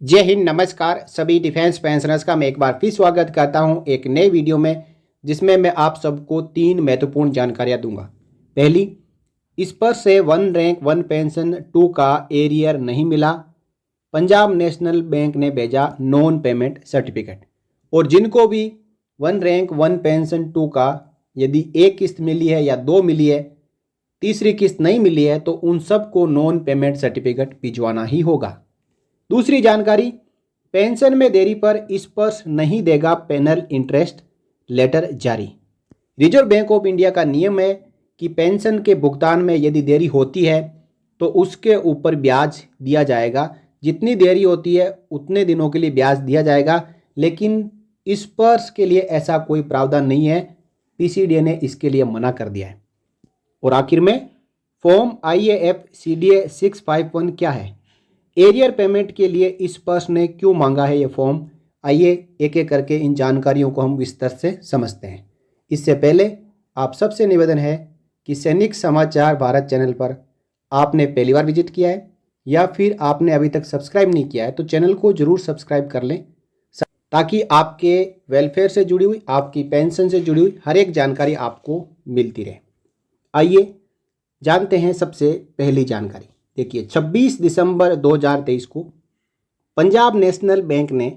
जय हिंद, नमस्कार सभी डिफेंस पेंशनर्स का मैं एक बार फिर स्वागत करता हूं एक नए वीडियो में, जिसमें मैं आप सबको 3 महत्वपूर्ण जानकारियां दूंगा। पहली, इस पर से 1 रैंक 1 पेंशन 2 का एरियर नहीं मिला, पंजाब नेशनल बैंक ने भेजा नॉन पेमेंट सर्टिफिकेट। और जिनको भी 1 रैंक 1 पेंशन 2 का यदि एक किस्त मिली है या 2 मिली है, तीसरी किस्त नहीं मिली है, तो उन सबको नॉन पेमेंट सर्टिफिकेट भिजवाना ही होगा। दूसरी जानकारी, पेंशन में देरी पर स्पर्श नहीं देगा पेनल इंटरेस्ट, लेटर जारी। रिजर्व बैंक ऑफ इंडिया का नियम है कि पेंशन के भुगतान में यदि देरी होती है तो उसके ऊपर ब्याज दिया जाएगा। जितनी देरी होती है उतने दिनों के लिए ब्याज दिया जाएगा, लेकिन स्पर्श के लिए ऐसा कोई प्रावधान नहीं है। पीसीडीए ने इसके लिए मना कर दिया है। और आखिर में, फॉर्म IAF CDA 651 क्या है, एरियर पेमेंट के लिए स्पर्श ने क्यों मांगा है ये फॉर्म, आइए एक एक करके इन जानकारियों को हम विस्तार से समझते हैं। इससे पहले आप सबसे निवेदन है कि सैनिक समाचार भारत चैनल पर आपने पहली बार विजिट किया है या फिर आपने अभी तक सब्सक्राइब नहीं किया है तो चैनल को जरूर सब्सक्राइब कर लें, ताकि आपके वेलफेयर से जुड़ी हुई, आपकी पेंशन से जुड़ी हुई हर एक जानकारी आपको मिलती रहे। आइए जानते हैं सबसे पहली जानकारी। देखिए, 26 दिसंबर 2023 को पंजाब नेशनल बैंक ने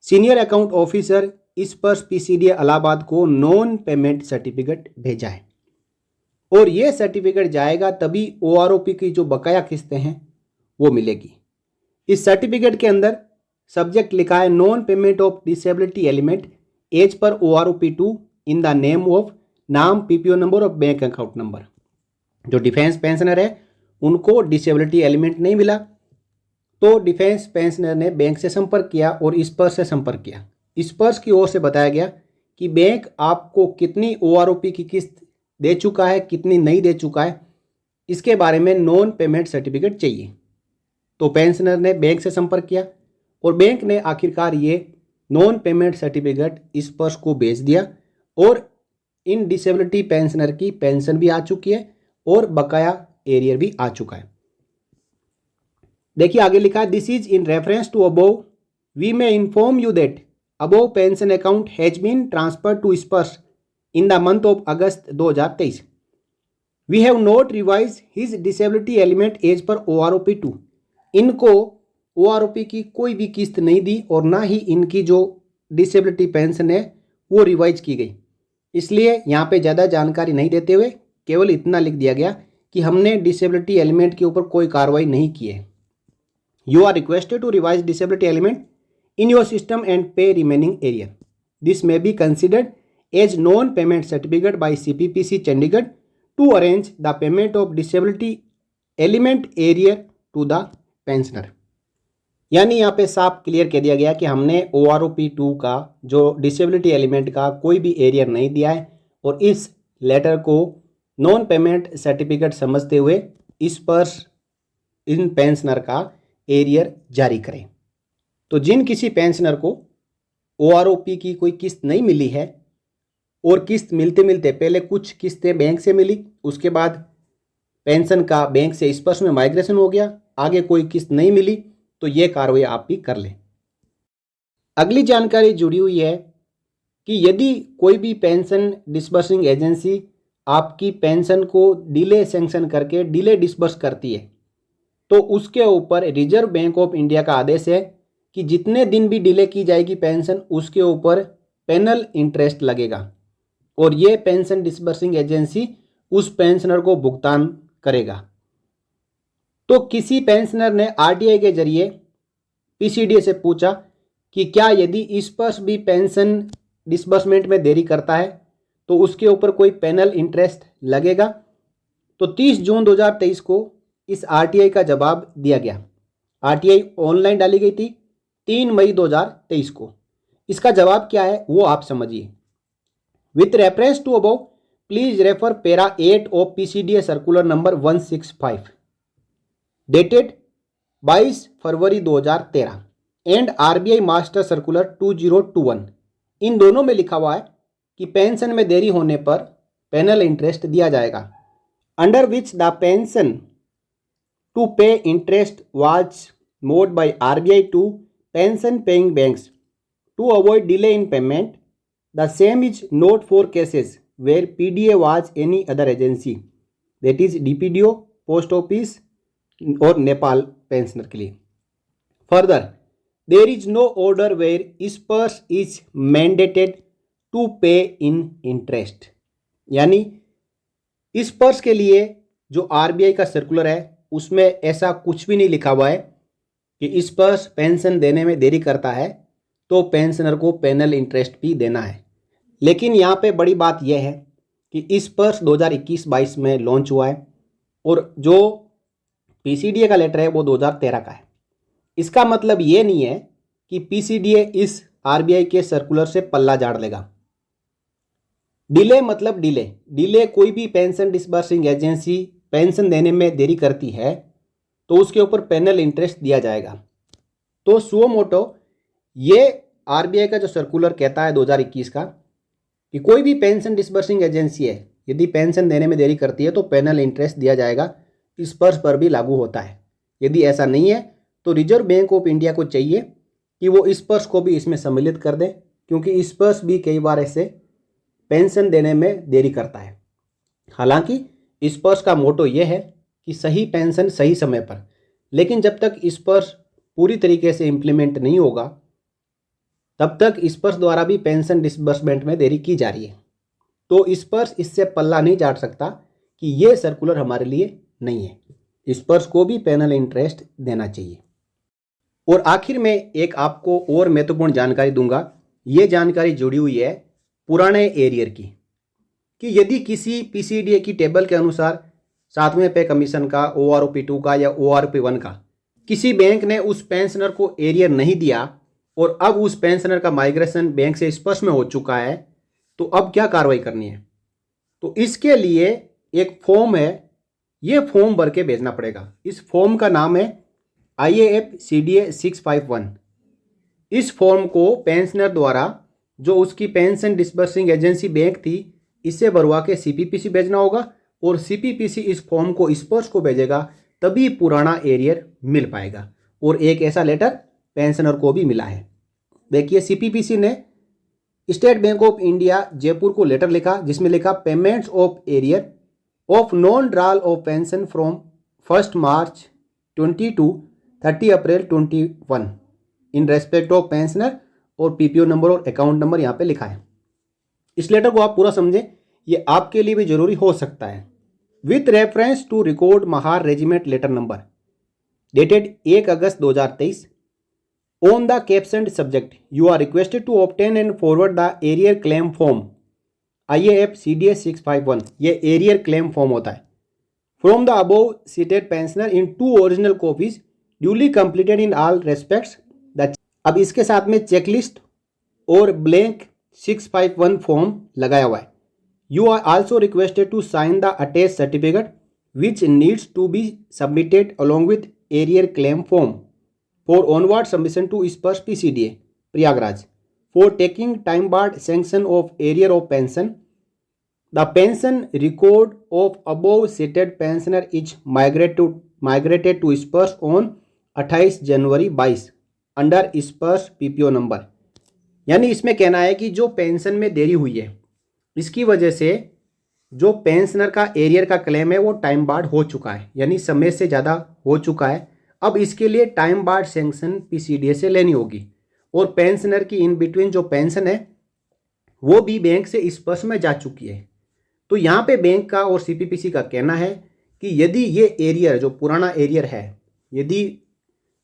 सीनियर अकाउंट ऑफिसर स्पर्श पीसीडीए इलाहाबाद को नॉन पेमेंट सर्टिफिकेट भेजा है। और ये सर्टिफिकेट जाएगा तभी OROP की जो बकाया किस्तें हैं वो मिलेगी। इस सर्टिफिकेट के अंदर सब्जेक्ट लिखा है non payment of disability element as पर OROP 2 in the name of नाम, PPO नंबर और बैंक अकाउंट नंबर। जो डिफेंस पेंशनर है उनको डिसेबिलिटी एलिमेंट नहीं मिला, तो डिफेंस पेंशनर ने बैंक से संपर्क किया और स्पर्श से संपर्क किया। स्पर्श की ओर से बताया गया कि बैंक आपको कितनी OROP की किस्त दे चुका है, कितनी नहीं दे चुका है, इसके बारे में नॉन पेमेंट सर्टिफिकेट चाहिए। तो पेंशनर ने बैंक से संपर्क किया और बैंक ने आखिरकार ये नॉन पेमेंट सर्टिफिकेट स्पर्श को भेज दिया और इन डिसेबिलिटी पेंशनर की पेंशन भी आ चुकी है और बकाया एरियर भी आ चुका है। देखिए आगे लिखा है, this is in reference to above we may inform you that above pension account has been transferred to SPARSH in the month of August 2023। We have not revise his disability element as पर OROP 2। इनको OROP की कोई भी किस्त नहीं दी और ना ही इनकी जो डिसेबिलिटी पेंशन है वो रिवाइज की गई। इसलिए यहाँ पे ज़्यादा जानकारी नहीं देते हुए केवल इतना लिख दिया गया कि हमने डिसेबिलिटी एलिमेंट के ऊपर कोई कार्रवाई नहीं की है। You are requested to revise disability element in your system and pay remaining arrear. This may be considered as non payment certificate by CPPC Chandigarh to arrange the payment of disability element arrear to the pensioner. यानी यहाँ पे साफ clear कह दिया गया कि हमने OROP 2 का जो डिसेबिलिटी एलिमेंट का कोई भी एरियर नहीं दिया है और इस लेटर को नॉन पेमेंट सर्टिफिकेट समझते हुए स्पर्श इन पेंशनर का एरियर जारी करें। तो जिन किसी पेंशनर को OROP की कोई किस्त नहीं मिली है और किस्त मिलते मिलते पहले कुछ किस्तें बैंक से मिली, उसके बाद पेंशन का बैंक से स्पर्श में माइग्रेशन हो गया, आगे कोई किस्त नहीं मिली, तो ये कार्रवाई आप भी कर लें। अगली जानकारी जुड़ी हुई है कि यदि कोई भी पेंशन डिस्बर्सिंग एजेंसी आपकी पेंशन को डिले सैंक्शन करके डिले डिस्बर्स करती है तो उसके ऊपर रिजर्व बैंक ऑफ इंडिया का आदेश है कि जितने दिन भी डिले की जाएगी पेंशन, उसके ऊपर पेनल इंटरेस्ट लगेगा और ये पेंशन डिस्बर्सिंग एजेंसी उस पेंशनर को भुगतान करेगा। तो किसी पेंशनर ने RTI के जरिए PCDA से पूछा कि क्या यदि स्पर्श भी पेंशन डिस्बर्समेंट में देरी करता है तो उसके ऊपर कोई पेनल इंटरेस्ट लगेगा। तो 30 जून 2023 को इस RTI का जवाब दिया गया। RTI ऑनलाइन डाली गई थी 3 मई 2023 को। इसका जवाब क्या है वो आप समझिए। With reference to above please refer para 8 of PCDA circular number 165 dated 22 February 2013 and RBI master circular 2021। इन दोनों में लिखा हुआ है कि पेंशन में देरी होने पर पेनल इंटरेस्ट दिया जाएगा, under which the pension to pay interest was made by RBI to pension paying banks to avoid delay in payment. The same is not for cases where PDA was any other agency, that is DPDO, post office और Nepal pensioner के लिए. Further, there is no order where ISPERS is mandated to pay in interest. यानी ISPERS के लिए जो RBI का circular है उसमें ऐसा कुछ भी नहीं लिखा हुआ है कि ISPERS पेंशन देने में देरी करता है तो पेंशनर को पेनल इंटरेस्ट भी देना है. लेकिन यहाँ पे बड़ी बात यह है कि ISPERS 2021-22 में लॉन्च हुआ है और जो PCDA का लेटर है वो 2013 का है. इसका मतलब ये नहीं है कि PCDA इस RBI के सर्कुलर से पल्ला झाड़ लेगा. डिले मतलब डिले कोई भी पेंशन डिसबर्सिंग एजेंसी पेंशन देने में देरी करती है तो उसके ऊपर पेनल इंटरेस्ट दिया जाएगा. तो सुओ मोटो ये RBI का जो सर्कुलर कहता है 2021 का कि कोई भी पेंशन डिसबर्सिंग एजेंसी है यदि पेंशन देने में देरी करती है तो पेनल इंटरेस्ट दिया जाएगा, ISPERS पर भी लागू होता है. यदि ऐसा नहीं है तो रिजर्व बैंक ऑफ इंडिया को चाहिए कि वो ISPERS को भी इसमें सम्मिलित कर दें, क्योंकि ISPERS भी कई बार ऐसे पेंशन देने में देरी करता है. हालांकि ISPERS का मोटो ये है कि सही पेंशन सही समय पर, लेकिन जब तक ISPERS पूरी तरीके से इम्प्लीमेंट नहीं होगा तब तक ISPERS द्वारा भी पेंशन डिसबर्समेंट में देरी की जा रही है. तो ISPERS इससे पल्ला नहीं झाड़ सकता कि ये सर्कुलर हमारे लिए नहीं है. ISPERS को भी पेनल इंटरेस्ट देना चाहिए. और आखिर में एक आपको और महत्वपूर्ण जानकारी दूंगा. ये जानकारी जुड़ी हुई है पुराने एरियर की कि यदि किसी PCDA की टेबल के अनुसार 7वें पे कमीशन का, ORP2 का या ORP1 का किसी बैंक ने उस पेंशनर को एरियर नहीं दिया और अब उस पेंशनर का माइग्रेशन बैंक से ISPERS में हो चुका है, तो अब क्या कार्रवाई करनी है? तो इसके लिए एक फॉर्म है, ये फॉर्म भर के भेजना पड़ेगा. इस फॉर्म का नाम है IAF-CDA 651. इस फॉर्म को पेंशनर द्वारा जो उसकी पेंशन डिसबर्सिंग एजेंसी बैंक थी इससे भरवा के CPPC भेजना होगा और CPPC इस फॉर्म को ISPERS को भेजेगा, तभी पुराना एरियर मिल पाएगा. और एक ऐसा लेटर पेंशनर को भी मिला है. देखिए CPPC ने State Bank of India Jaipur को लेटर लिखा जिसमें लिखा payments of arrear of non drawal of pension from 1 March 20 to 30 April 21 in respect of pensioner, और PPO नंबर और अकाउंट नंबर यहाँ पे लिखा है. इस लेटर को आप पूरा समझें, ये आपके लिए भी जरूरी हो सकता है. With reference to record Mahar regiment letter number dated 1 August 2023 on the captioned subject you are requested to obtain and forward the arrear claim form IAF-CDA 651. ये एरियर क्लेम फॉर्म होता है. From the above cited pensioner in 2 original copies duly completed in all respects. अब इसके साथ में checklist और blank 651 form लगाया हुआ है. You are also requested to sign the attach certificate which needs to be submitted along with arrear claim form for onward submission to ISPERS PCDA Prayagraj for taking time barred sanction of arrear of pension. The pension record of above cited pensioner is migrated to ISPERS on 28 January 22 under ISPERS PPO number. यानी इसमें कहना है कि जो pension में देरी हुई है इसकी वजह से जो पेंशनर का एरियर का क्लेम है वो टाइम बार्ड हो चुका है, यानी समय से ज़्यादा हो चुका है. अब इसके लिए टाइम बार्ड सैंक्शन PCDA से लेनी होगी और पेंशनर की इन बिटवीन जो पेंशन है वो भी बैंक से ISPERS में जा चुकी है. तो यहाँ पे बैंक का और CPPC का कहना है कि यदि ये एरियर जो पुराना एरियर है यदि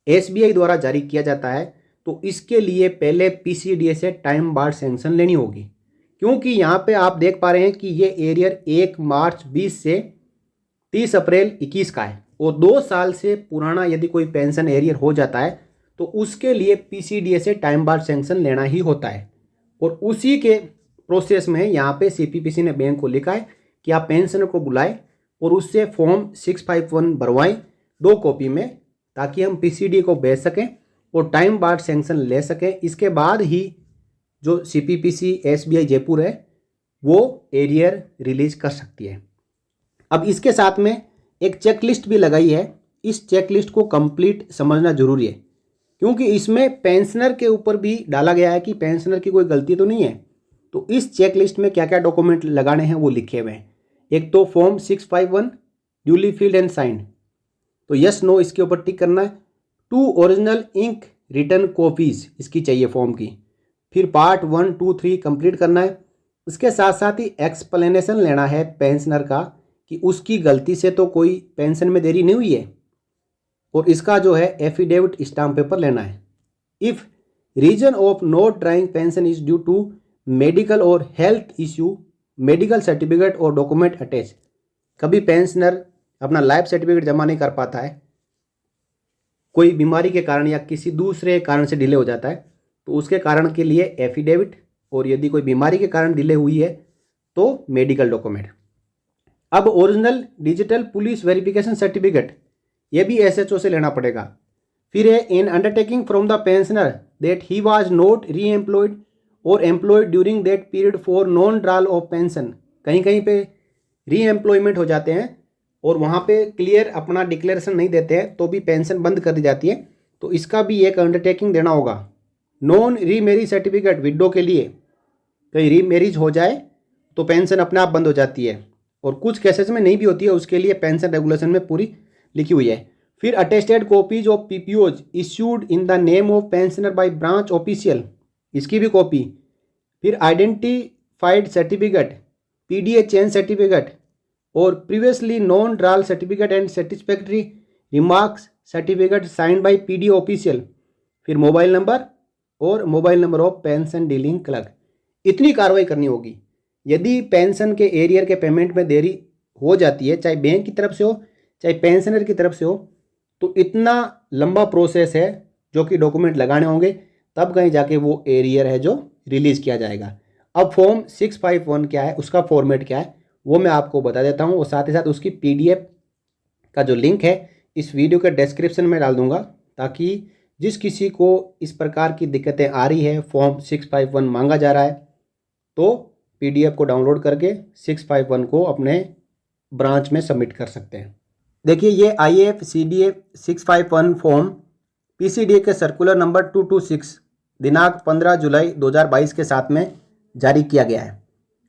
SBI द्वारा जारी किया जाता है तो इसके लिए पहले PCDA से टाइम बार्ड सैंक्शन लेनी होगी, क्योंकि यहाँ पे आप देख पा रहे हैं कि ये एरियर 1 मार्च 20 से 30 अप्रैल 21 का है और 2 साल से पुराना यदि कोई पेंशन एरियर हो जाता है तो उसके लिए PCDA से टाइम बार्ड सैंक्शन लेना ही होता है. और उसी के प्रोसेस में यहाँ पे CPPC ने बैंक को लिखा है कि आप पेंशनर को बुलाएं और उससे फॉर्म 651 भरवाएं 2 कॉपी में, ताकि हम PCDA को भेज सकें और टाइम बार्ड सैंक्शन ले सकें. इसके बाद ही जो CPPC SBI जयपुर है वो एरियर रिलीज कर सकती है. अब इसके साथ में एक चेकलिस्ट भी लगाई है इस चेकलिस्ट को कंप्लीट समझना जरूरी है, क्योंकि इसमें पेंशनर के ऊपर भी डाला गया है कि पेंशनर की कोई गलती तो नहीं है। तो इस चेकलिस्ट में क्या क्या डॉक्यूमेंट लगाने हैं वो लिखे हुए हैं। एक तो form 651 duly field and signed, तो यस नो इसके ऊपर टिक करना है। 2 ओरिजिनल इंक रिटर्न कॉपीज इसकी चाहिए फॉर्म की। फिर पार्ट 1, 2, 3 कंप्लीट करना है। इसके साथ साथ ही एक्सप्लेनेशन लेना है पेंशनर का कि उसकी गलती से तो कोई पेंशन में देरी नहीं हुई है, और इसका जो है एफिडेविट स्टाम्प पेपर लेना है। If reason of not drawing pension is due to medical और हेल्थ इश्यू, मेडिकल सर्टिफिकेट और डॉक्यूमेंट अटैच। कभी पेंशनर अपना लाइफ सर्टिफिकेट जमा नहीं कर पाता है, कोई बीमारी के कारण या किसी दूसरे कारण से डिले हो जाता है, तो उसके कारण के लिए एफिडेविट, और यदि कोई बीमारी के कारण डिले हुई है तो मेडिकल डॉक्यूमेंट। अब original digital police verification certificate, ये भी एसएचओ से लेना पड़ेगा। फिर है an undertaking from the pensioner that he was not re employed और employed during that period for non drawal of pension. कहीं कहीं पे री एम्प्लॉयमेंट हो जाते हैं और वहाँ पे क्लियर अपना डिक्लेरेशन नहीं देते हैं तो भी पेंशन बंद कर दी जाती है, तो इसका भी एक अंडरटेकिंग देना होगा। नॉन री मैरिज सर्टिफिकेट विडो के लिए, कहीं री मैरिज हो जाए तो पेंशन अपने आप बंद हो जाती है, और कुछ केसेस में नहीं भी होती है, उसके लिए पेंशन रेगुलेशन में पूरी लिखी हुई है। फिर attested copies of PPOs issued in the name of pensioner by branch official, इसकी भी कॉपी। फिर identified certificate, PDA change certificate और previously non drawal certificate and satisfactory remarks certificate signed by PDA official. फिर mobile number और mobile number of pension dealing clerk. इतनी कार्रवाई करनी होगी। यदि पेंशन के एरियर के पेमेंट में देरी हो जाती है, चाहे बैंक की तरफ से हो चाहे पेंशनर की तरफ से हो, तो इतना लंबा प्रोसेस है जो कि डॉक्यूमेंट लगाने होंगे, तब कहीं जाके वो एरियर है जो रिलीज़ किया जाएगा। अब फॉर्म 651 क्या है, उसका फॉर्मेट क्या है, वो मैं आपको बता देता हूँ, और साथ ही साथ उसकी पीडीएफ का जो लिंक है इस वीडियो के डिस्क्रिप्शन में डाल दूंगा, ताकि जिस किसी को इस प्रकार की दिक्कतें आ रही है, फॉर्म 651 मांगा जा रहा है, तो पीडीएफ को डाउनलोड करके 651 को अपने ब्रांच में सबमिट कर सकते हैं। देखिए, ये IAF-CDA 651 फॉर्म PCDA के सर्कुलर नंबर 226 दिनांक 15 जुलाई 2022 के साथ में जारी किया गया है,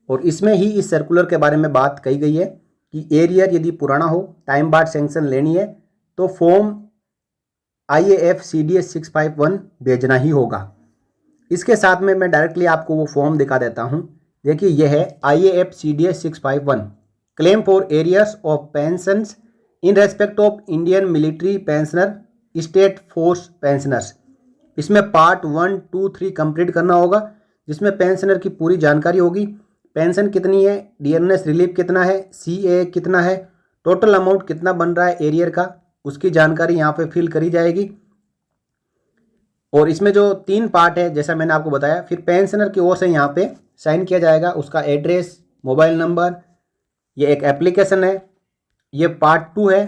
और इसमें ही इस सर्कुलर के बारे में बात कही गई है कि एरियर यदि पुराना हो, टाइम बाद सैंक्शन लेनी है, तो फॉर्म IAF-CDA 651 भेजना ही होगा। इसके साथ में मैं डायरेक्टली आपको वो फॉर्म दिखा देता हूँ। देखिए, यह है IAF-CDA 651 claim for arrears of pensions in respect of Indian military pensioner, state force pensioners. इसमें पार्ट 1, 2, 3 कंप्लीट करना होगा, जिसमें पेंशनर की पूरी जानकारी होगी। पेंशन कितनी है, डियरनेस रिलीफ कितना है, CA कितना है, टोटल अमाउंट कितना बन रहा है एरियर का, उसकी जानकारी यहाँ पे फिल करी जाएगी। और इसमें जो 3 पार्ट है, जैसा मैंने आपको बताया, फिर पेंशनर की ओर से यहाँ पे साइन किया जाएगा, उसका एड्रेस, मोबाइल नंबर, ये एक एप्लीकेशन है। ये पार्ट 2 है,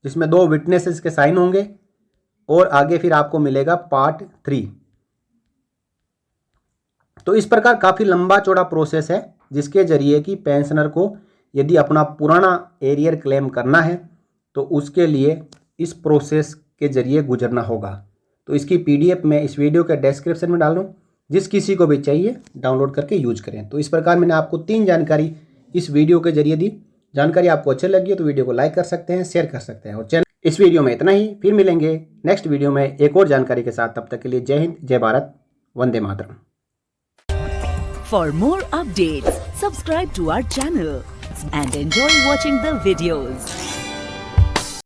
जिसमें 2 विटनेसेस के साइन होंगे, और आगे फिर आपको मिलेगा पार्ट 3। तो इस प्रकार काफ़ी लंबा चौड़ा प्रोसेस है, जिसके जरिए कि पेंशनर को यदि अपना पुराना एरियर क्लेम करना है तो उसके लिए इस प्रोसेस के जरिए गुजरना होगा। तो इसकी पीडीएफ मैं इस वीडियो के डिस्क्रिप्शन में डाल दूँ, जिस किसी को भी चाहिए डाउनलोड करके यूज करें। तो इस प्रकार मैंने आपको 3 जानकारी इस वीडियो के जरिए दी। जानकारी आपको अच्छी लगी तो वीडियो को लाइक कर सकते हैं, शेयर कर सकते हैं, और चैनल इस वीडियो में इतना ही। फिर मिलेंगे नेक्स्ट वीडियो में एक और जानकारी के साथ। तब तक के लिए जय हिंद, जय Bharat, Vande Mataram. For more updates, subscribe to our channel and enjoy watching the videos.